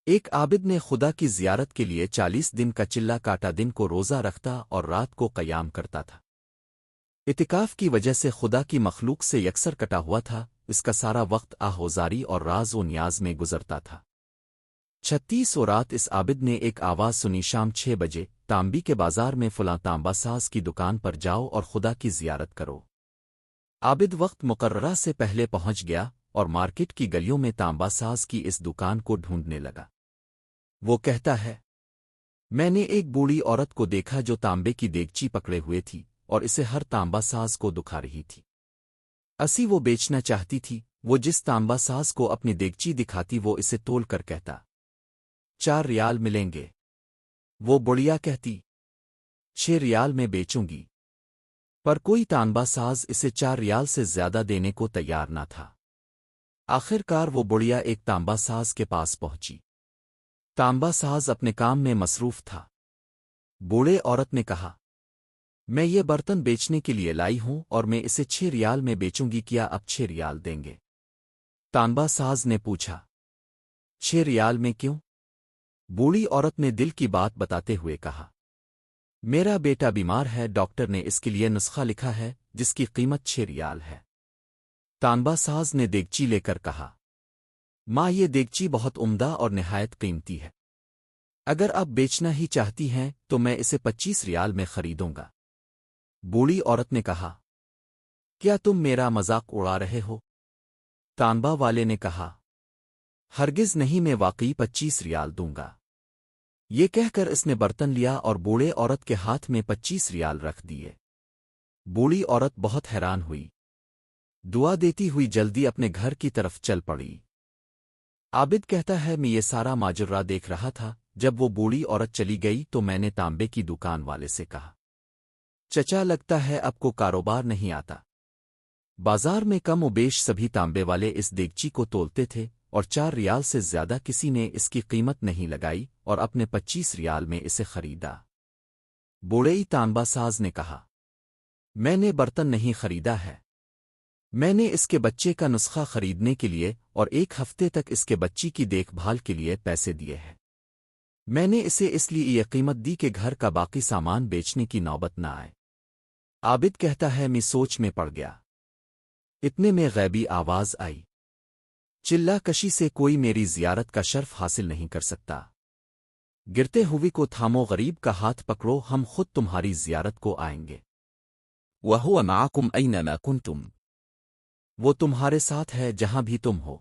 ایک عابد نے خدا کی زیارت کے لیے 40 دن کا چلہ کاٹا، دن کو روزہ رکھتا اور رات کو قیام کرتا تھا۔ اعتکاف کی وجہ سے خدا کی مخلوق سے یکسر کٹا ہوا تھا، اس کا سارا وقت آہوزاری اور راز و نیاز میں گزرتا تھا۔ 36 رات اس عابد نے ایک آواز سنی، شام 6 بجے تانبی کے بازار میں فلاں تانبا ساز کی دکان پر جاؤ اور خدا کی زیارت کرو۔ عابد وقت مقررہ سے پہلے پہنچ گیا اور مارکیٹ کی گلیوں میں تانبا ساز کی اس دکان کو ڈھونڈنے لگا۔ وہ کہتا ہے، میں نے ایک بوڑھی عورت کو دیکھا جو تانبے کی دیگچی پکڑے ہوئے تھی اور اسے ہر تانبا ساز کو دکھا رہی تھی۔ وہ بیچنا چاہتی تھی۔ وہ جس تانبا ساز کو اپنی دیگچی دکھاتی وہ اسے تول کر کہتا 4 ریال ملیں گے۔ وہ بڑھیا کہتی 6 ریال میں بیچوں گی، پر کوئی تانبا ساز اسے 4 ریال سے زیادہ دینے کو تیار نہ تھا۔ آخر کار وہ بڑھیا ایک تانبا ساز کے پاس پہنچی۔ تانبا ساز اپنے کام میں مصروف تھا۔ بوڑھے عورت نے کہا، میں یہ برتن بیچنے کے لیے لائی ہوں اور میں اسے 6 ریال میں بیچوں گی، کیا اب 6 ریال دیں گے؟ تانبا ساز نے پوچھا، 6 ریال میں کیوں؟ بوڑھی عورت نے دل کی بات بتاتے ہوئے کہا، میرا بیٹا بیمار ہے، ڈاکٹر نے اس کے لیے نسخہ لکھا ہے جس کی قیمت 6 ریال ہے۔ تانبا ساز نے دیگچی لے کر کہا، ماں یہ دیگچی بہت عمدہ اور نہایت قیمتی ہے، اگر آپ بیچنا ہی چاہتی ہیں تو میں اسے 25 ریال میں خریدوں گا۔ بوڑھی عورت نے کہا، کیا تم میرا مذاق اڑا رہے ہو؟ تانبا والے نے کہا، ہرگز نہیں، میں واقعی 25 ریال دوں گا۔ یہ کہہ کر اس نے برتن لیا اور بوڑھے عورت کے ہاتھ میں 25 ریال رکھ دیے۔ بوڑھی عورت بہت حیران ہوئی، دعا دیتی ہوئی جلدی اپنے گھر کی طرف چل پڑی۔ عابد کہتا ہے، میں یہ سارا ماجرا دیکھ رہا تھا، جب وہ بوڑھی عورت چلی گئی تو میں نے تانبے کی دکان والے سے کہا، چچا لگتا ہے اب کو کاروبار نہیں آتا۔ بازار میں کم و بیش سبھی تانبے والے اس دیگچی کو تولتے تھے اور 4 ریال سے زیادہ کسی نے اس کی قیمت نہیں لگائی اور اپنے 25 ریال میں اسے خریدا۔ بوڑھئی تانبا ساز نے کہا، میں نے برتن نہیں خریدا ہے، میں نے اس کے بچے کا نسخہ خریدنے کے لیے اور 1 ہفتے تک اس کے بچی کی دیکھ بھال کے لیے پیسے دیے ہیں۔ میں نے اسے اس لیے یہ قیمت دی کہ گھر کا باقی سامان بیچنے کی نوبت نہ آئے۔ عابد کہتا ہے، میں سوچ میں پڑ گیا۔ اتنے میں غیبی آواز آئی، چلہ کشی سے کوئی میری زیارت کا شرف حاصل نہیں کر سکتا۔ گرتے ہوئے کو تھامو، غریب کا ہاتھ پکڑو، ہم خود تمہاری زیارت کو آئیں گے۔ وَهُوَ مَعَكُمْ أَيْنَمَا كُنْتُمْ، وہ تمہارے ساتھ ہے جہاں بھی تم ہو۔